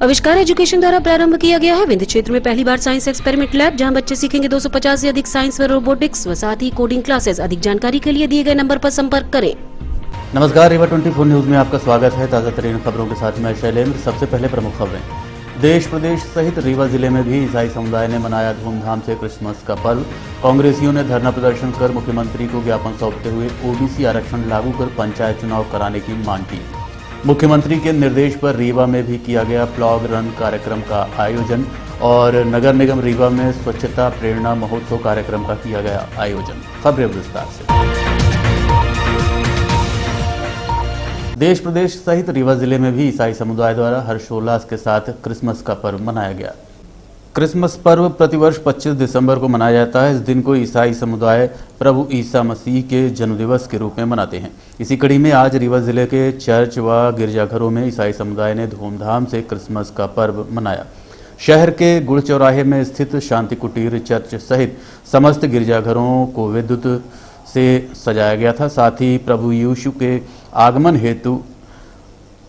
आविष्कार एजुकेशन द्वारा प्रारंभ किया गया है। विंध्य क्षेत्र में पहली बार साइंस एक्सपेरिमेंट लैब, जहां बच्चे सीखेंगे 250 से अधिक साइंस व रोबोटिक्स व साथ ही कोडिंग क्लासेस। अधिक जानकारी के लिए दिए गए नंबर पर संपर्क करें। नमस्कार, रीवा 24 न्यूज में आपका स्वागत है। ताजा तरीन खबरों के साथ मैं शैलेंद्र। सबसे पहले प्रमुख खबरें। देश प्रदेश सहित रीवा जिले में भी ईसाई समुदाय ने मनाया धूमधाम से क्रिसमस का पर्व। कांग्रेसियों ने धरना प्रदर्शन कर मुख्यमंत्री को ज्ञापन सौंपते हुए ओबीसी आरक्षण लागू कर पंचायत चुनाव कराने की मांग की। मुख्यमंत्री के निर्देश पर रीवा में भी किया गया प्लॉग रन कार्यक्रम का आयोजन और नगर निगम रीवा में स्वच्छता प्रेरणा महोत्सव कार्यक्रम का किया गया आयोजन। खबरें विस्तार से। देश प्रदेश सहित रीवा जिले में भी ईसाई समुदाय द्वारा हर्षोल्लास के साथ क्रिसमस का पर्व मनाया गया। क्रिसमस पर्व प्रतिवर्ष 25 दिसंबर को मनाया जाता है। इस दिन को ईसाई समुदाय प्रभु ईसा मसीह के जन्मदिवस के रूप में मनाते हैं। इसी कड़ी में आज रीवा जिले के चर्च व गिरजाघरों में ईसाई समुदाय ने धूमधाम से क्रिसमस का पर्व मनाया। शहर के गुड़ चौराहे में स्थित शांति कुटीर चर्च सहित समस्त गिरजाघरों को विद्युत से सजाया गया था। साथ ही प्रभु यीशु के आगमन हेतु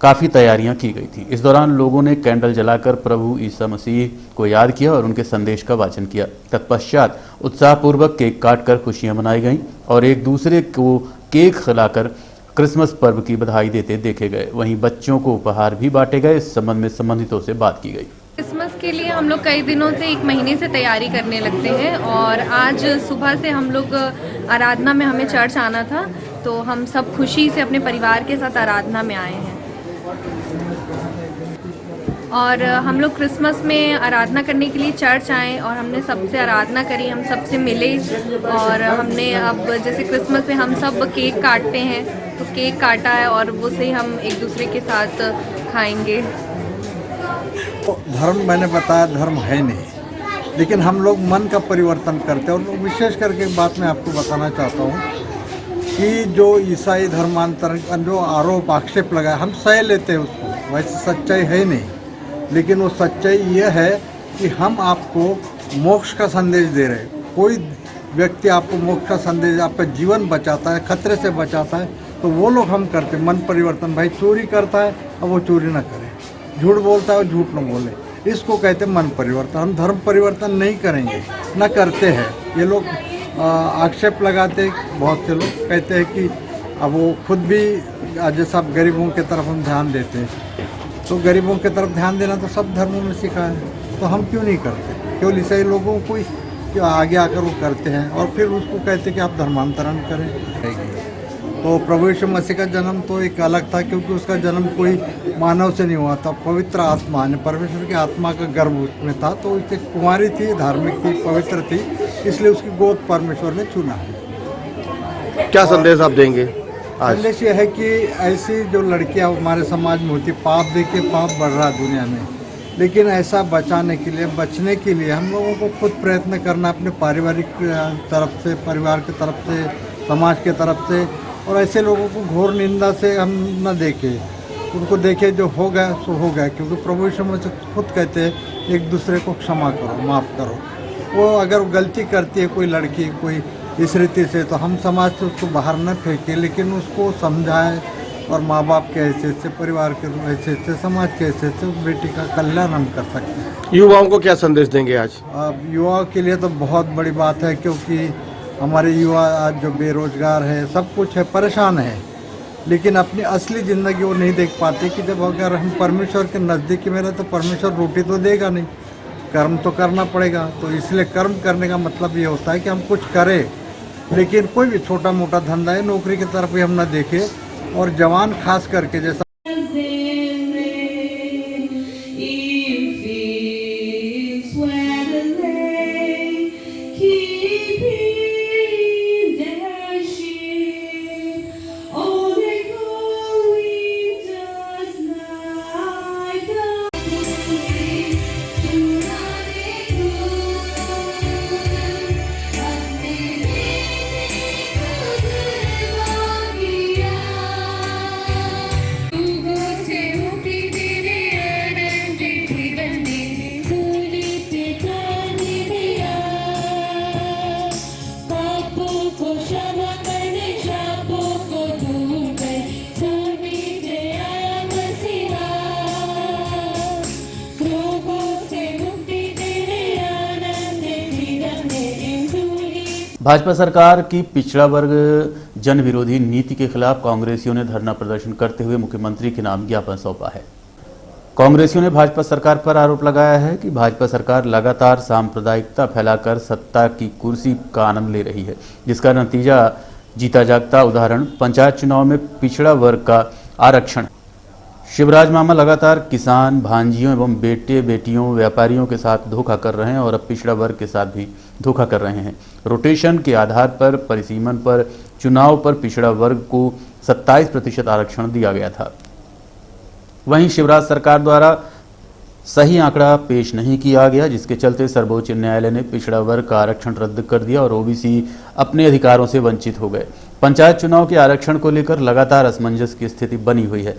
काफ़ी तैयारियां की गई थी। इस दौरान लोगों ने कैंडल जलाकर प्रभु ईसा मसीह को याद किया और उनके संदेश का वाचन किया। तत्पश्चात उत्साहपूर्वक केक काटकर खुशियां मनाई गईं और एक दूसरे को केक खिलाकर क्रिसमस पर्व की बधाई देते देखे गए। वहीं बच्चों को उपहार भी बांटे गए। इस संबंध में संबंधितों से बात की गई। क्रिसमस के लिए हम लोग कई दिनों से, एक महीने से तैयारी करने लगते हैं और आज सुबह से हम लोग आराधना में, हमें चर्च आना था तो हम सब खुशी से अपने परिवार के साथ आराधना में आए हैं और हम लोग क्रिसमस में आराधना करने के लिए चर्च आए और हमने सबसे आराधना करी, हम सबसे मिले और हमने अब जैसे क्रिसमस में हम सब केक काटते हैं तो केक काटा है और वो से हम एक दूसरे के साथ खाएंगे। धर्म मैंने बताया धर्म है नहीं, लेकिन हम लोग मन का परिवर्तन करते हैं। और विशेष करके एक बात मैं आपको बताना चाहता हूँ कि जो ईसाई धर्मांतरण जो आरोप आक्षेप लगाया, हम सह लेते हैं उसको, वैसे सच्चाई है नहीं, लेकिन वो सच्चाई ये है कि हम आपको मोक्ष का संदेश दे रहे हैं। कोई व्यक्ति आपको मोक्ष का संदेश, आपका जीवन बचाता है, खतरे से बचाता है, तो वो लोग हम करते मन परिवर्तन। भाई चोरी करता है अब वो चोरी ना करे, झूठ बोलता है और झूठ न बोले, इसको कहते मन परिवर्तन। हम धर्म परिवर्तन नहीं करेंगे, न करते हैं। ये लोग आक्षेप लगाते, बहुत से लोग कहते हैं कि अब वो खुद भी जैसा गरीबों की तरफ हम ध्यान देते हैं, तो गरीबों की तरफ ध्यान देना तो सब धर्मों में सिखा है, तो हम क्यों नहीं करते? केवल ईसाई लोगों को आगे आकर वो करते हैं और फिर उसको कहते हैं कि आप धर्मांतरण करें। तो प्रभु यीशु मसीह का जन्म तो एक अलग था, क्योंकि उसका जन्म कोई मानव से नहीं हुआ था, पवित्र आत्मा ने, परमेश्वर की आत्मा का गर्भ उसमें था। तो उससे कुमारी थी, धार्मिक थी, पवित्र थी, इसलिए उसकी गोद परमेश्वर ने चुना है। क्या संदेश आप देंगे? संदेश ये है कि ऐसी जो लड़कियां हमारे समाज में होती, पाप देखिए पाप बढ़ रहा है दुनिया में, लेकिन ऐसा बचाने के लिए, बचने के लिए हम लोगों को खुद प्रयत्न करना, अपने पारिवारिक तरफ से, परिवार की तरफ से, समाज के तरफ से। और ऐसे लोगों को घोर निंदा से हम न देखें, उनको देखें जो हो गया सो हो गया, क्योंकि प्रभु यीशु मसीह खुद कहते हैं एक दूसरे को क्षमा करो, माफ़ करो। वो अगर गलती करती है कोई लड़की, कोई इस रीति से, तो हम समाज से उसको बाहर न फेंकें, लेकिन उसको समझाएं और माँ बाप के हैसियत से, परिवार के हैसियत से, समाज के हैसियत से उस बेटी का कल्याण हम कर सकते हैं। युवाओं को क्या संदेश देंगे आज? युवाओं के लिए तो बहुत बड़ी बात है, क्योंकि हमारे युवा आज जो बेरोजगार है, सब कुछ है, परेशान है, लेकिन अपनी असली ज़िंदगी वो नहीं देख पाते कि जब अगर हम परमेश्वर के नज़दीकी में रहे तो परमेश्वर रोटी तो देगा नहीं, कर्म तो करना पड़ेगा। तो इसलिए कर्म करने का मतलब ये होता है कि हम कुछ करें, लेकिन कोई भी छोटा मोटा धंधा है, नौकरी की तरफ भी हम ना देखें। और जवान खास करके जैसा भाजपा सरकार की पिछड़ा वर्ग जन विरोधी नीति के खिलाफ कांग्रेसियों ने धरना प्रदर्शन करते हुए मुख्यमंत्री के नाम ज्ञापन सौंपा है। कांग्रेसियों ने भाजपा सरकार पर आरोप लगाया है कि भाजपा सरकार लगातार सांप्रदायिकता फैलाकर सत्ता की कुर्सी का आनंद ले रही है, जिसका नतीजा जीता जागता उदाहरण पंचायत चुनाव में पिछड़ा वर्ग का आरक्षण। शिवराज मामा लगातार किसान, भांजियों एवं बेटे बेटियों, व्यापारियों के साथ धोखा कर रहे हैं और अब पिछड़ा वर्ग के साथ भी धोखा कर रहे हैं। रोटेशन के आधार पर परिसीमन पर चुनाव पर पिछड़ा वर्ग को 27% आरक्षण दिया गया था। वहीं शिवराज सरकार द्वारा सही आंकड़ा पेश नहीं किया गया, जिसके चलते सर्वोच्च न्यायालय ने पिछड़ा वर्ग का आरक्षण रद्द कर दिया और ओबीसी अपने अधिकारों से वंचित हो गए। पंचायत चुनाव के आरक्षण को लेकर लगातार असमंजस की स्थिति बनी हुई है।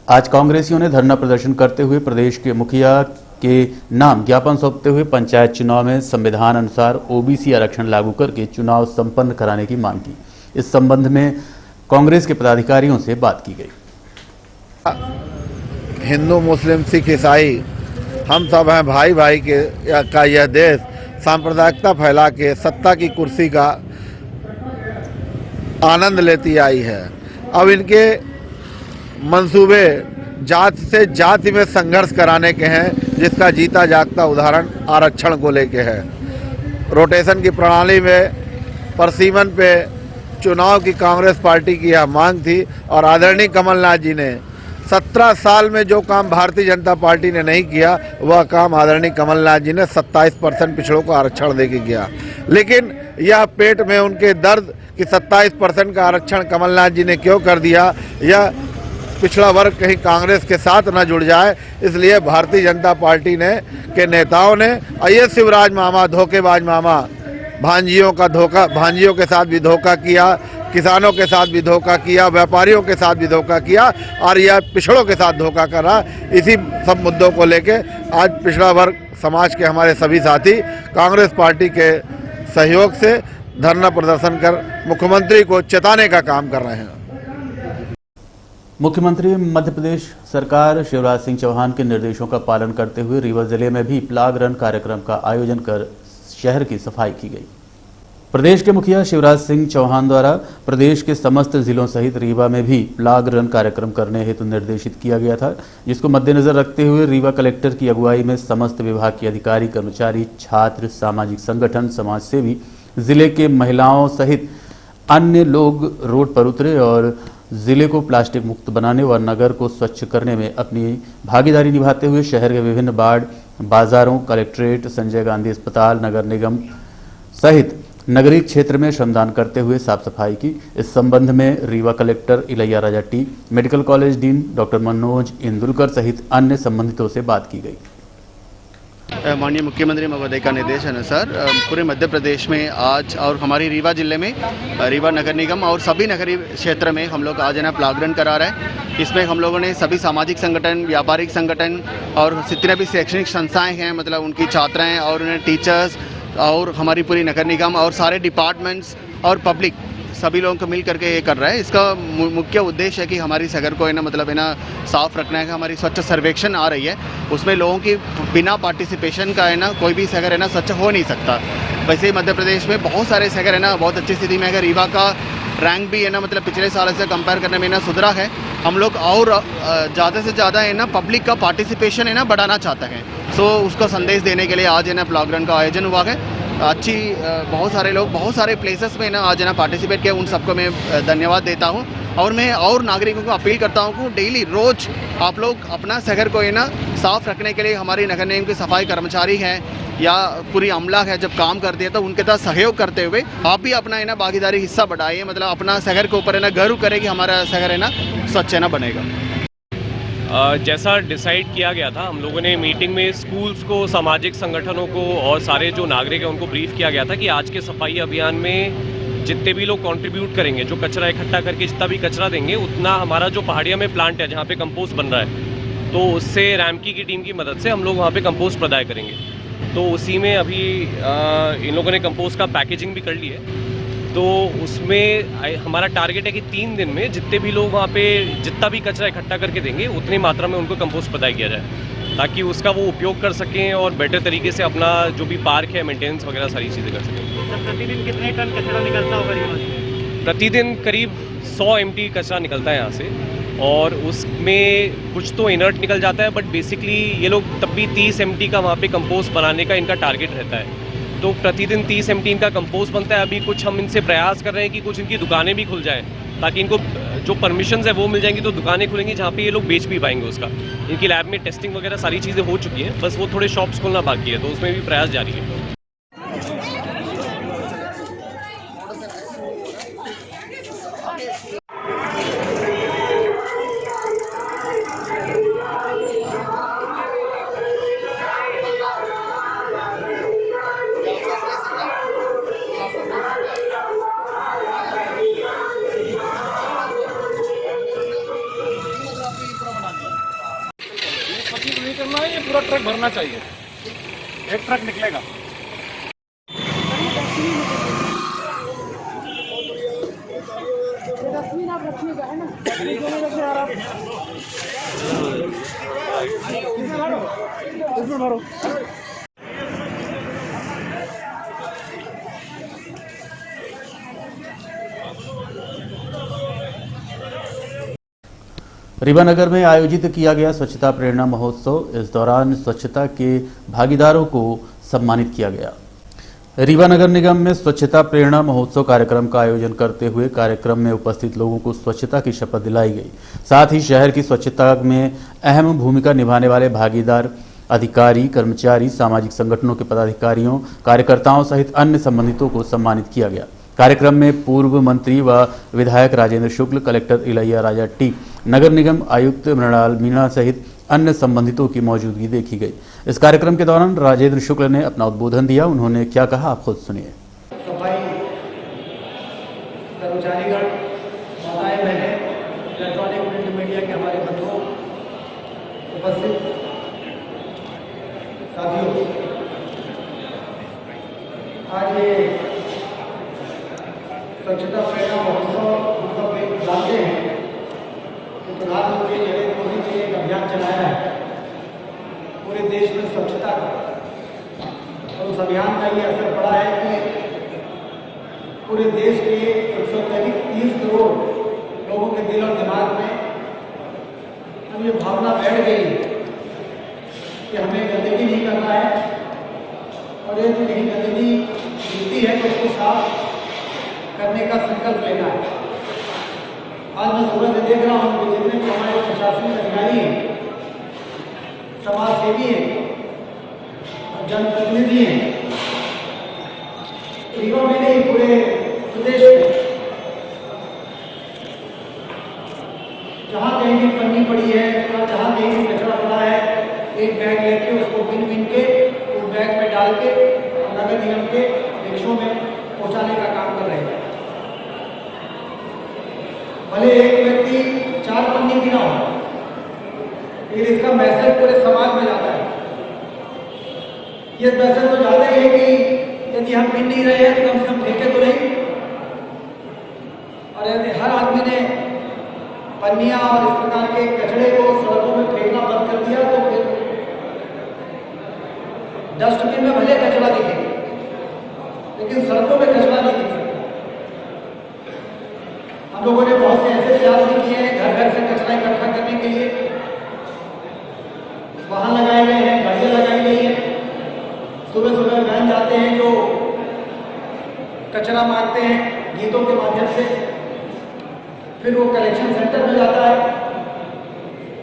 आज कांग्रेसियों ने धरना प्रदर्शन करते हुए प्रदेश के मुखिया के नाम ज्ञापन सौंपते हुए पंचायत चुनाव में संविधान अनुसार ओबीसी आरक्षण लागू करके चुनाव संपन्न कराने की मांग की। इस संबंध में कांग्रेस के पदाधिकारियों से बात की गई। हिंदू, मुस्लिम, सिख, ईसाई हम सब हैं भाई भाई का यह देश सांप्रदायिकता फैला के सत्ता की कुर्सी का आनंद लेती आई है। अब इनके मंसूबे जाति से जाति में संघर्ष कराने के हैं, जिसका जीता जागता उदाहरण आरक्षण को लेके है। रोटेशन की प्रणाली में परसीमन पे चुनाव की कांग्रेस पार्टी की यह मांग थी और आदरणीय कमलनाथ जी ने 17 साल में जो काम भारतीय जनता पार्टी ने नहीं किया, वह काम आदरणीय कमलनाथ जी ने 27% पिछड़ों को आरक्षण दे के किया। लेकिन यह पेट में उनके दर्द कि 27% का आरक्षण कमलनाथ जी ने क्यों कर दिया, यह पिछड़ा वर्ग कहीं कांग्रेस के साथ न जुड़ जाए, इसलिए भारतीय जनता पार्टी ने के नेताओं ने ये शिवराज मामा, धोखेबाज मामा, भांजियों के साथ भी धोखा किया, किसानों के साथ भी धोखा किया, व्यापारियों के साथ भी धोखा किया और यह पिछड़ों के साथ धोखा करा। इसी सब मुद्दों को लेके आज पिछड़ा वर्ग समाज के हमारे सभी साथी कांग्रेस पार्टी के सहयोग से धरना प्रदर्शन कर मुख्यमंत्री को चेताने का काम कर रहे हैं। मुख्यमंत्री मध्य प्रदेश सरकार शिवराज सिंह चौहान के निर्देशों का पालन करते हुए रीवा जिले में भी प्लाग रन कार्यक्रम का आयोजन कर शहर की सफाई की गई। प्रदेश के मुखिया शिवराज सिंह चौहान द्वारा प्रदेश के समस्त जिलों सहित रीवा में भी प्लाग रन कार्यक्रम करने हेतु निर्देशित किया गया था, जिसको मद्देनजर रखते हुए रीवा कलेक्टर की अगुवाई में समस्त विभाग के अधिकारी, कर्मचारी, छात्र, सामाजिक संगठन, समाजसेवी, जिले के महिलाओं सहित अन्य लोग रोड पर उतरे और जिले को प्लास्टिक मुक्त बनाने व नगर को स्वच्छ करने में अपनी भागीदारी निभाते हुए शहर के विभिन्न वार्ड, बाजारों, कलेक्ट्रेट, संजय गांधी अस्पताल, नगर निगम सहित नगरीय क्षेत्र में श्रमदान करते हुए साफ सफाई की। इस संबंध में Rewa collector Ilaiya Raja T, medical college dean doctor Manoj Indulkar सहित अन्य संबंधितों से बात की गई। माननीय मुख्यमंत्री महोदय का निर्देश अनुसार पूरे मध्य प्रदेश में आज और हमारी रीवा जिले में रीवा नगर निगम और सभी नगरीय क्षेत्र में हम लोग आज है ना प्लाग रन करा रहे हैं। इसमें हम लोगों ने सभी सामाजिक संगठन, व्यापारिक संगठन और जितने भी शैक्षणिक संस्थाएं हैं, मतलब उनकी छात्राएं और टीचर्स और हमारी पूरी नगर निगम और सारे डिपार्टमेंट्स और पब्लिक सभी लोगों को मिल करके ये कर रहा है। इसका मुख्य उद्देश्य है कि हमारी शहर को है ना मतलब है ना साफ रखना है। हमारी स्वच्छ सर्वेक्षण आ रही है, उसमें लोगों की बिना पार्टिसिपेशन का है ना कोई भी शहर है ना स्वच्छ हो नहीं सकता। वैसे ही मध्य प्रदेश में बहुत सारे शहर है ना बहुत अच्छी स्थिति में है। रीवा का रैंक भी है ना मतलब पिछले साल से कंपेयर करने में ना सुधरा है। हम लोग और ज़्यादा से ज़्यादा है ना पब्लिक का पार्टिसिपेशन है ना बढ़ाना चाहते हैं। सो उसको संदेश देने के लिए आज है ना प्लाग रन का आयोजन हुआ है। अच्छी बहुत सारे लोग बहुत सारे प्लेसेस में ना आज है ना पार्टिसिपेट किया, उन सबको मैं धन्यवाद देता हूँ। और मैं और नागरिकों को अपील करता हूँ कि डेली रोज आप लोग अपना शहर को है ना साफ रखने के लिए हमारी नगर निगम के सफाई कर्मचारी हैं या पूरी अमला है, जब काम करती है तो उनके साथ सहयोग करते हुए आप भी अपना है ना भागीदारी हिस्सा बढ़ाइए। मतलब अपना शहर के ऊपर है ना गर्व करें कि हमारा शहर है ना स्वच्छ है ना बनेगा। जैसा डिसाइड किया गया था, हम लोगों ने मीटिंग में स्कूल्स को, सामाजिक संगठनों को और सारे जो नागरिक हैं उनको ब्रीफ किया गया था कि आज के सफाई अभियान में जितने भी लोग कंट्रीब्यूट करेंगे, जो कचरा इकट्ठा करके जितना भी कचरा देंगे, उतना हमारा जो पहाड़िया में प्लांट है जहाँ पे कंपोस्ट बन रहा है, तो उससे रैमकी की टीम की मदद से हम लोग वहाँ पे कंपोस्ट प्रदाय करेंगे। तो उसी में अभी इन लोगों ने कंपोस्ट का पैकेजिंग भी कर ली है। तो उसमें हमारा टारगेट है कि 3 दिन में जितने भी लोग वहाँ पे जितना भी कचरा इकट्ठा करके देंगे उतनी मात्रा में उनको कंपोस्ट प्रदाय किया जाए। ताकि उसका वो उपयोग कर सकें और बेटर तरीके से अपना जो भी पार्क है मेंटेनेंस वगैरह सारी चीज़ें कर सकें। प्रतिदिन कितने टन कचरा निकलता होगा रिवा से? प्रतिदिन करीब 100 MT कचरा निकलता है यहाँ से, और उसमें कुछ तो इनर्ट निकल जाता है, बट बेसिकली ये लोग तब भी 30 MT का वहाँ पे कंपोस्ट बनाने का इनका टारगेट रहता है। तो प्रतिदिन 30 MT इनका कंपोस्ट बनता है। अभी कुछ हम इनसे प्रयास कर रहे हैं कि कुछ इनकी दुकानें भी खुल जाएं, ताकि इनको जो परमिशंस है वो मिल जाएंगी, तो दुकानें खुलेंगी जहाँ पे ये लोग बेच भी पाएंगे उसका। इनकी लैब में टेस्टिंग वगैरह सारी चीज़ें हो चुकी हैं, बस वो थोड़े शॉप्स खोलना बाकी है, तो उसमें भी प्रयास जारी है। नहीं करना है, ये पूरा ट्रक भरना चाहिए, एक ट्रक निकलेगा। रीवा नगर में आयोजित किया गया स्वच्छता प्रेरणा महोत्सव। इस दौरान स्वच्छता के भागीदारों को सम्मानित किया गया। रीवा नगर निगम में स्वच्छता प्रेरणा महोत्सव कार्यक्रम का आयोजन करते हुए कार्यक्रम में उपस्थित लोगों को स्वच्छता की शपथ दिलाई गई। साथ ही शहर की स्वच्छता में अहम भूमिका निभाने वाले भागीदार अधिकारी, कर्मचारी, सामाजिक संगठनों के पदाधिकारियों, कार्यकर्ताओं सहित अन्य संबंधितों को सम्मानित किया गया। कार्यक्रम में पूर्व मंत्री व विधायक राजेंद्र शुक्ल, कलेक्टर इलैया राजा टी, नगर निगम आयुक्त मृणाल मीणा सहित अन्य संबंधितों की मौजूदगी देखी गई। इस कार्यक्रम के दौरान राजेंद्र शुक्ल ने अपना उद्बोधन दिया। उन्होंने क्या कहा, आप खुद सुनिए। सफाई कर्मचारीगण, माताएं बहनें, इलेक्ट्रॉनिक प्रिंट मीडिया के हमारे बंधुओं, उपस्थित साथियों, आज ये स्वच्छता प्रेरणा महोत्सव हम सब जानते हैं कि प्रधानमंत्री नरेंद्र मोदी जी ने एक अभियान चलाया है पूरे देश में स्वच्छता का, और उस अभियान का ये असर पड़ा है कि पूरे देश के 130 करोड़ लोगों के दिल और दिमाग में अब ये भावना बैठ गई कि हमें गंदगी नहीं करना है, और यदि कहीं गंदगी मिलती है तो उसको साफ करने का संकल्प लेना है। आज मैं सुबह से देख रहा हूँ कि जितने भी हमारे प्रशासनिक अधिकारी हैं, समाज सेवी हैं और जनप्रतिनिधि हैं, रीवा में नहीं पूरे प्रदेश में जहाँ कहीं भी पन्नी पड़ी है, जहाँ कहीं भी कचरा पड़ा है, एक बैग लेके उसको बिन बिन के उस बैग में डाल के नगर निगम के रिक्शों में पहुँचाने का काम कर रहे हैं। भले एक व्यक्ति 4 पन्नी गिरा हो, लेकिन इसका मैसेज पूरे समाज में जाता है। ये मैसेज तो जाता ही है कि यदि हम बिन नहीं रहे हैं तो कम से कम फेंके तो नहीं, और यदि हर आदमी ने पन्नियां और इस प्रकार के कचरे को सड़कों में फेंकना बंद कर दिया तो फिर डस्टबिन में भले कचरा दिखे, लेकिन सड़कों में कचरा नहीं दिख सकता। हम लोगों ने बहुत से ऐसे प्रयास भी किए हैं घर घर से कचरा इकट्ठा करने के लिए। वाहन लगाए गए हैं, गाड़ियाँ लगाई गई हैं, सुबह सुबह वैन जाते हैं जो कचरा मारते हैं गीतों के माध्यम से, फिर वो कलेक्शन सेंटर में जाता है,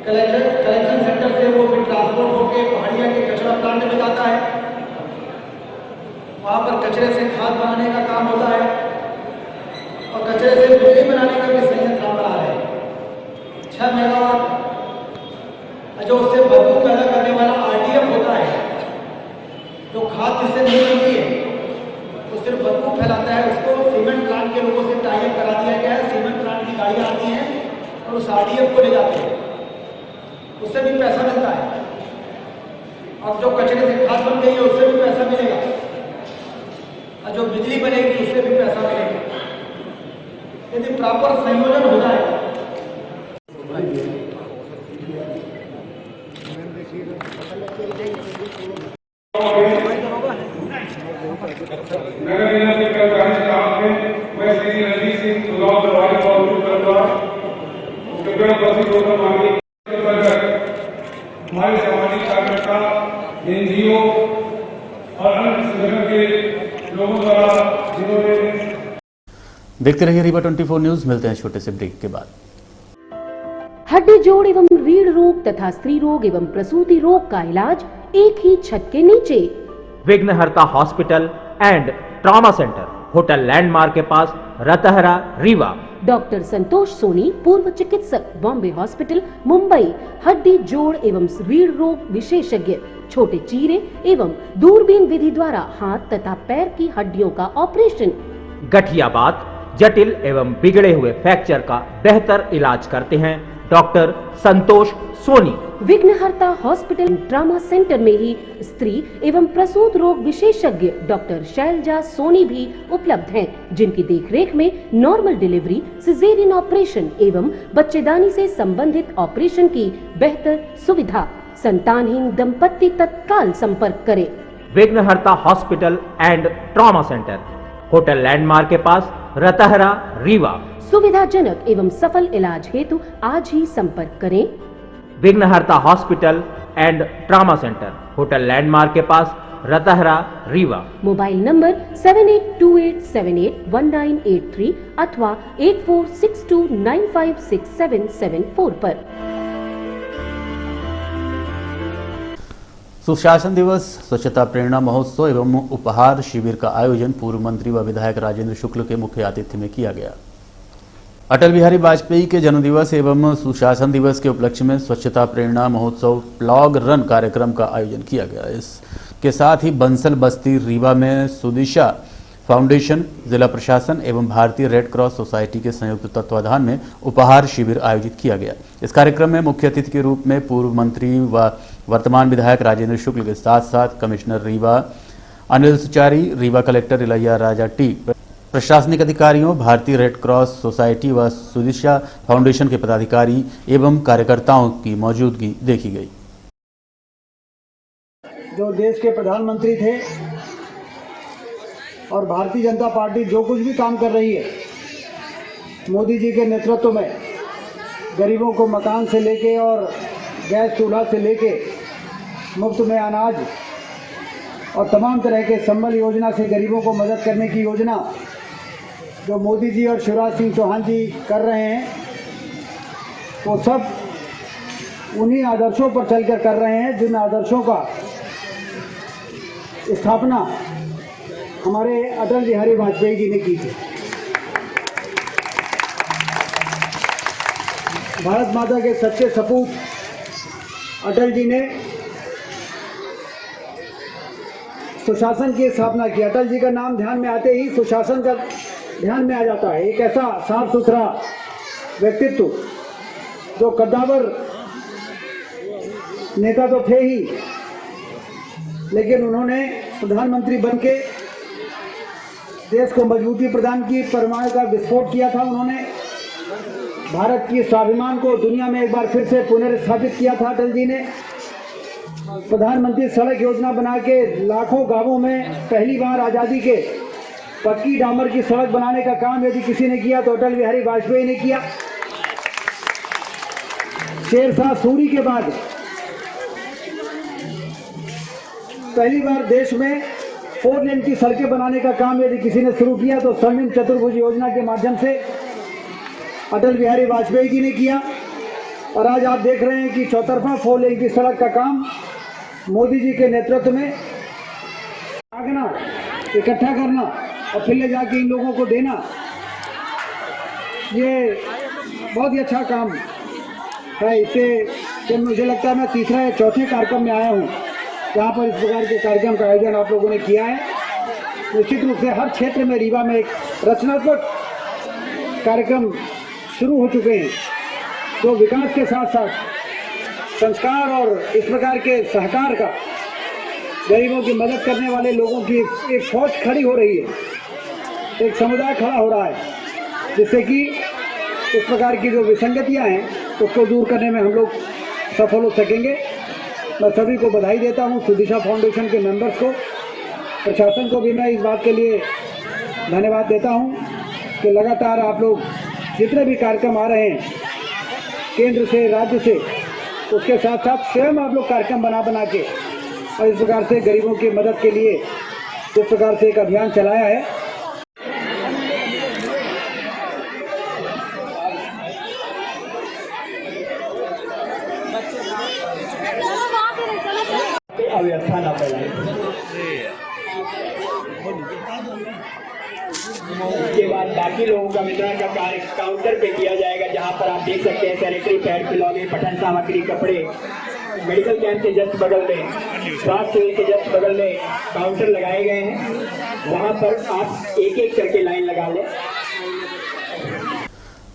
कलेक्शन सेंटर से वो फिर ट्रांसपोर्ट होकर पहाड़िया के कचरा प्लांट में जाता है, वहाँ पर कचरे से खाद बनाने का काम होता है, और कचरे से बिजली बनाने का भी संयंत्र हम बना रहे हैं। 6 मेगावाट जो उससे बदबू पैदा करने वाला RDF होता है, जो खाद जिससे नहीं बनती है वो सिर्फ बदबू फैलाता है, उसको सीमेंट प्लांट के लोगों से टाई अप करा दिया गया है। सीमेंट प्लांट की गाड़ियाँ आती हैं और उस RDF को ले जाते हैं, उससे भी पैसा मिलता है। अब जो कचरे से खाद बन गई है उससे भी पैसा मिलेगा, और जो बिजली बनेगी उससे भी पैसा मिलेगा, यदि प्रॉपर संयोजन हो जाए। प्रवासी रोजगार मांगे के अंतर्गत हमारे सामाजिक कार्यकर्ता, एनजीओ और अन्य संगठन के लोगों द्वारा जिन्होंने देखते रहिए रीवा 24 न्यूज। मिलते हैं छोटे से ब्रेक के बाद। हड्डी जोड़ एवं रीढ़ रोग तथा स्त्री रोग एवं प्रसूति रोग का इलाज एक ही छत के नीचे। विघ्नहर्ता hospital and trauma centre, hotel landmark के पास, रतहरा, रीवा। डॉक्टर संतोष सोनी, पूर्व चिकित्सक, बॉम्बे हॉस्पिटल, मुंबई। हड्डी जोड़ एवं रीढ़ रोग विशेषज्ञ, छोटे चीरे एवं दूरबीन विधि द्वारा हाथ तथा पैर की हड्डियों का ऑपरेशन। गठियाबात, जटिल एवं बिगड़े हुए फ्रैक्चर का बेहतर इलाज करते हैं डॉक्टर संतोष सोनी। विघ्नहर्ता हॉस्पिटल ट्रॉमा सेंटर में ही स्त्री एवं प्रसूत रोग विशेषज्ञ डॉक्टर शैलजा सोनी भी उपलब्ध हैं, जिनकी देखरेख में नॉर्मल डिलीवरी, सिजेरियन ऑपरेशन एवं बच्चेदानी से संबंधित ऑपरेशन की बेहतर सुविधा। संतानहीन दंपत्ति तत्काल संपर्क करें। विघ्नहर्ता hospital and trauma centre, hotel landmark के पास, रतहरा, रीवा। सुविधाजनक एवं सफल इलाज हेतु आज ही संपर्क करें। विघ्नहर्ता hospital and trauma centre, hotel landmark के पास, रतहरा, रीवा। मोबाइल नंबर 7828781983 अथवा 8462956774 पर। सुशासन दिवस, स्वच्छता प्रेरणा महोत्सव एवं उपहार शिविर का आयोजन पूर्व मंत्री व विधायक राजेंद्र शुक्ल के मुख्य आतिथ्य में किया गया। अटल बिहारी वाजपेयी के जन्मदिवस एवं सुशासन दिवस के उपलक्ष्य में स्वच्छता प्रेरणा महोत्सव प्लॉग रन कार्यक्रम का आयोजन किया गया। इसके साथ ही बंसल बस्ती रीवा में सुदिशा फाउंडेशन, जिला प्रशासन एवं भारतीय रेड क्रॉस सोसाइटी के संयुक्त तत्वाधान में उपहार शिविर आयोजित किया गया। इस कार्यक्रम में मुख्य अतिथि के रूप में पूर्व मंत्री व वर्तमान विधायक राजेंद्र शुक्ल के साथ साथ commissioner Rewa Anil Suchari, Rewa collector Ilaiya Raja T, प्रशासनिक अधिकारियों, भारतीय रेड क्रॉस सोसाइटी व सुदिशा फाउंडेशन के पदाधिकारी एवं कार्यकर्ताओं की मौजूदगी देखी गई। जो देश के प्रधानमंत्री थे और भारतीय जनता पार्टी जो कुछ भी काम कर रही है, मोदी जी के नेतृत्व में गरीबों को मकान से लेके और गैस चूल्हा से लेके मुफ्त में अनाज और तमाम तरह के संबल योजना से गरीबों को मदद करने की योजना जो मोदी जी और शिवराज सिंह चौहान जी कर रहे हैं, वो सब उन्हीं आदर्शों पर चलकर कर रहे हैं जिन आदर्शों का स्थापना हमारे अटल बिहारी वाजपेयी जी ने की थी। भारत माता के सच्चे सपूत अटल जी ने सुशासन की स्थापना की। अटल जी का नाम ध्यान में आते ही सुशासन का ध्यान में आ जाता है। एक ऐसा साफ सुथरा व्यक्तित्व जो कद्दावर नेता तो थे ही, लेकिन उन्होंने प्रधानमंत्री बनके देश को मजबूती प्रदान की, परमाणु का विस्फोट किया था उन्होंने, भारत की स्वाभिमान को दुनिया में एक बार फिर से पुनर्स्थापित किया था अटल जी ने। प्रधानमंत्री सड़क योजना बना के लाखों गांवों में पहली बार आज़ादी के पक्की डामर की सड़क बनाने का काम यदि किसी ने किया तो अटल बिहारी वाजपेयी ने किया। शेरशाह सूरी के बाद पहली बार देश में 4 लेन की सड़कें बनाने का काम यदि किसी ने शुरू किया तो स्वर्णिम चतुर्भुज योजना के माध्यम से अटल बिहारी वाजपेयी जी ने किया। और आज आप देख रहे हैं कि चौतरफा 4 लेन की सड़क का काम मोदी जी के नेतृत्व में आगना इकट्ठा करना और फिर ले जाके इन लोगों को देना, ये बहुत ही अच्छा काम है। इससे मुझे लगता है मैं तीसरा या चौथे कार्यक्रम में आया हूँ जहाँ पर इस प्रकार के कार्यक्रम का आयोजन आप लोगों ने किया है। निश्चित रूप से हर क्षेत्र में रीवा में एक रचनात्मक कार्यक्रम शुरू हो चुके हैं जो विकास के साथ साथ संस्कार और इस प्रकार के सहकार का, गरीबों की मदद करने वाले लोगों की एक फौज खड़ी हो रही है, एक समुदाय खड़ा हो रहा है, जिससे कि इस प्रकार की जो विसंगतियां हैं उसको दूर करने में हम लोग सफल हो सकेंगे। मैं सभी को बधाई देता हूं, सुदिशा फाउंडेशन के मेंबर्स को, प्रशासन को भी मैं इस बात के लिए धन्यवाद देता हूं कि लगातार आप लोग जितने भी कार्यक्रम आ रहे हैं केंद्र से, राज्य से, उसके साथ साथ स्वयं आप लोग कार्यक्रम बना के और इस प्रकार से गरीबों की मदद के लिए इस प्रकार से एक अभियान चलाया है। अव्यवस्था ना फैलाए। इसके बाद बाकी लोगों का वितरण का कार्य काउंटर पे किया जाएगा, जहां पर आप देख सकते हैं सैनिटरी पैड, खिलौने, पठन सामग्री, कपड़े, मेडिकल कैंप के जस्ट बगल में, स्वास्थ्य के जस्ट बगल में काउंटर लगाए गए हैं, वहां पर आप एक एक करके लाइन लगा लें।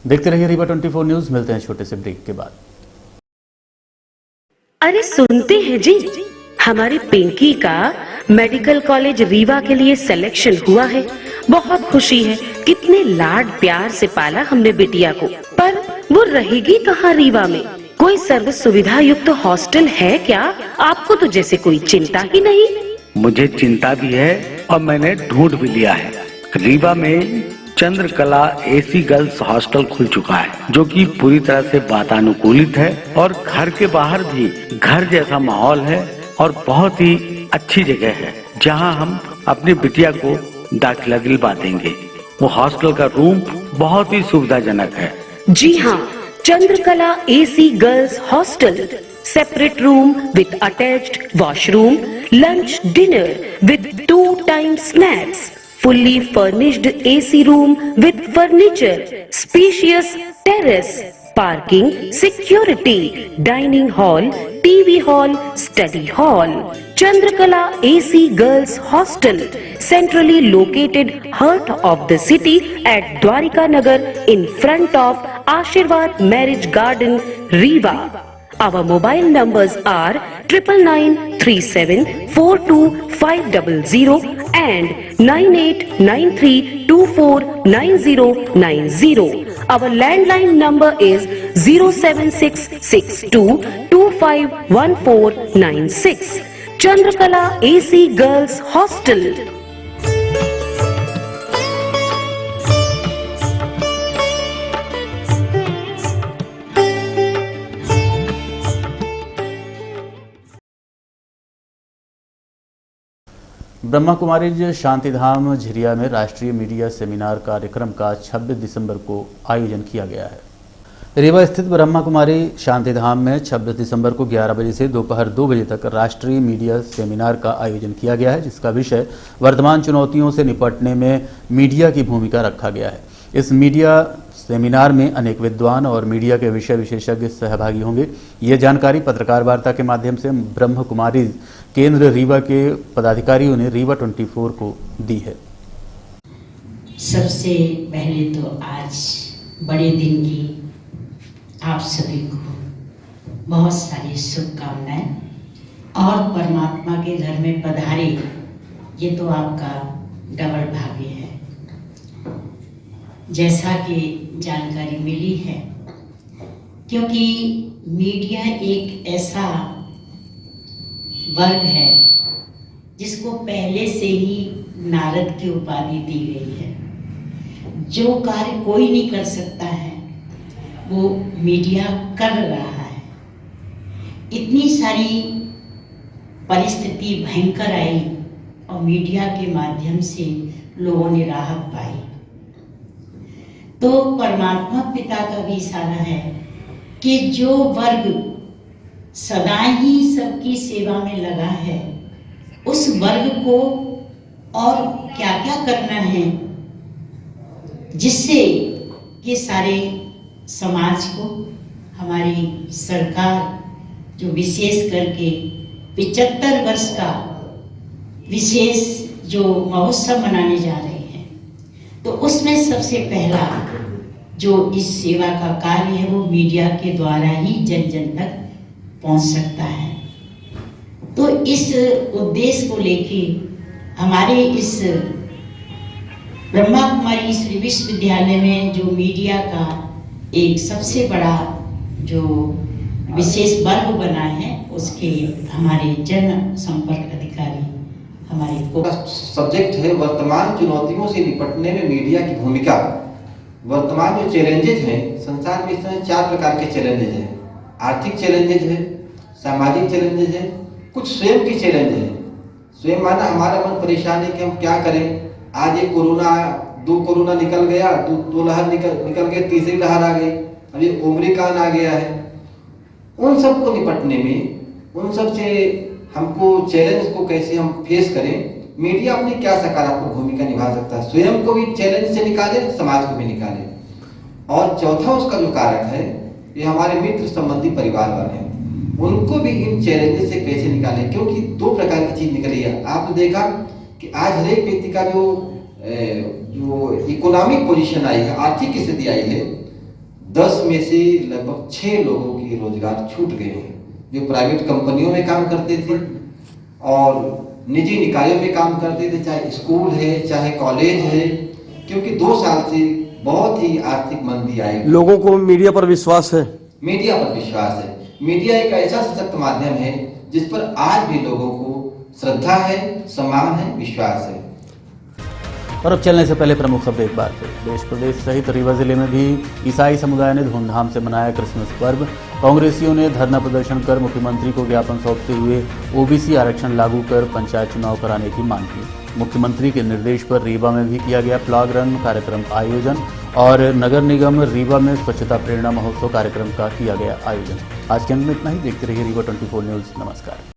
देखते रहिए रीवा 24 न्यूज। मिलते हैं छोटे से ब्रेक के बाद। अरे सुनते हैं जी, हमारी पिंकी का मेडिकल कॉलेज रीवा के लिए सिलेक्शन हुआ है। बहुत खुशी है। कितने लाड प्यार से पाला हमने बिटिया को, पर वो रहेगी कहाँ रीवा में? कोई सर्व सुविधा युक्त हॉस्टल है क्या? आपको तो जैसे कोई चिंता ही नहीं। मुझे चिंता भी है और मैंने ढूंढ भी लिया है। रीवा में चंद्रकला एसी गर्ल्स हॉस्टल खुल चुका है, जो कि पूरी तरह से वातानुकूलित है और घर के बाहर भी घर जैसा माहौल है और बहुत ही अच्छी जगह है, जहां हम अपनी बिटिया को दाखिला दिलवा देंगे। वो हॉस्टल का रूम बहुत ही सुविधाजनक है। जी हाँ, Chandrakala AC girls hostel, separate room with attached washroom, lunch dinner with 2 time snacks, fully furnished AC room with furniture, spacious terrace, parking, security, dining hall, TV hall, study hall. Chandrakala AC Girls Hostel, centrally located heart of the city at Dwarika Nagar in front of Ashirwad Marriage Garden, Rewa. Our mobile numbers are 9937425500 and 9893249090. Our landline number is 07662251496. Chandrakala AC Girls Hostel. Brahma Kumaris Shantidham Jhiriya में राष्ट्रीय media seminar कार्यक्रम का 26 दिसंबर को आयोजन किया गया है। रीवा स्थित ब्रह्मा कुमारी शांतिधाम में 26 दिसंबर को 11 बजे से दोपहर 2 बजे तक राष्ट्रीय मीडिया सेमिनार का आयोजन किया गया है, जिसका विषय वर्तमान चुनौतियों से निपटने में मीडिया की भूमिका रखा गया है। इस मीडिया सेमिनार में अनेक विद्वान और मीडिया के विषय विशेषज्ञ सहभागी होंगे। ये जानकारी पत्रकार वार्ता के माध्यम से ब्रह्म कुमारी केंद्र रीवा के पदाधिकारियों ने रीवा 24 को दी है। सबसे पहले तो आज बड़े दिन की आप सभी को बहुत सारी शुभकामनाएं और परमात्मा के घर में पधारे, ये तो आपका डबल भाग्य है। जैसा कि जानकारी मिली है, क्योंकि मीडिया एक ऐसा वर्ग है जिसको पहले से ही नारद की उपाधि दी गई है। जो कार्य कोई नहीं कर सकता है वो मीडिया कर रहा है। इतनी सारी परिस्थिति भयंकर आई और मीडिया के माध्यम से लोगों ने राहत पाई। तो परमात्मा पिता का भी इशारा है कि जो वर्ग सदा ही सबकी सेवा में लगा है, उस वर्ग को और क्या क्या करना है जिससे ये सारे समाज को, हमारी सरकार जो विशेष करके 75 वर्ष का विशेष जो महोत्सव मनाने जा रहे हैं, तो उसमें सबसे पहला जो इस सेवा का कार्य है वो मीडिया के द्वारा ही जन जन तक पहुंच सकता है। तो इस उद्देश्य को लेके हमारे इस ब्रह्मा कुमारी श्री विश्वविद्यालय में जो मीडिया का एक सबसे बड़ा जो विशेष वर्ग बना है, उसके हमारे जन संपर्क अधिकारी हमारे को सब्जेक्ट है वर्तमान चुनौतियों से निपटने में मीडिया की भूमिका। वर्तमान जो चैलेंजेज हैं संसार में इस समय 4 प्रकार के चैलेंजेज हैं। आर्थिक चैलेंजेज है, सामाजिक चैलेंजेज है, कुछ स्वयं के चैलेंज है। स्वयं माना हमारा मन परेशान है कि हम क्या करें। आज एक कोरोना, 2 कोरोना निकल गया, 2 लहर निकल गए, तीसरी लहर आ गई, अभी ओमिक्रॉन आ गया है। उन सब को निपटने में, उन सब से हमको चैलेंज को कैसे हम फेस करें, मीडिया अपनी क्या सकारात्मक भूमिका निभा सकता है। स्वयं को भी चैलेंज से निकाले, समाज को भी निकाले। और चौथा उसका जो कारक है, ये हमारे मित्र संबंधी परिवार वाले हैं, उनको भी इन चैलेंजेस से कैसे निकालें। क्योंकि 2 प्रकार की चीज निकली है। आपने देखा कि आज हर एक व्यक्ति का जो इकोनॉमिक पोजीशन आई है, आर्थिक स्थिति आई है, 10 में से लगभग 6 लोगों की रोजगार छूट गए हैं, जो प्राइवेट कंपनियों में काम करते थे और निजी निकायों में काम करते थे, चाहे स्कूल है चाहे कॉलेज है। क्योंकि 2 साल से बहुत ही आर्थिक मंदी आई। लोगों को मीडिया पर विश्वास है, मीडिया पर विश्वास है। मीडिया एक ऐसा सशक्त माध्यम है जिस पर आज भी लोगों को श्रद्धा है, सम्मान है, विश्वास है। और अब चलने से पहले प्रमुख खबरें एक बार फिर। देश प्रदेश सहित रीवा जिले में भी ईसाई समुदाय ने धूमधाम से मनाया क्रिसमस पर्व। कांग्रेसियों ने धरना प्रदर्शन कर मुख्यमंत्री को ज्ञापन सौंपते हुए ओबीसी आरक्षण लागू कर पंचायत चुनाव कराने की मांग की। मुख्यमंत्री के निर्देश पर रीवा में भी किया गया प्लाग रन कार्यक्रम आयोजन और नगर निगम रीवा में स्वच्छता प्रेरणा महोत्सव कार्यक्रम का किया गया आयोजन। आज के अंत में इतना ही। देखते रहिए रीवा 24 न्यूज। नमस्कार।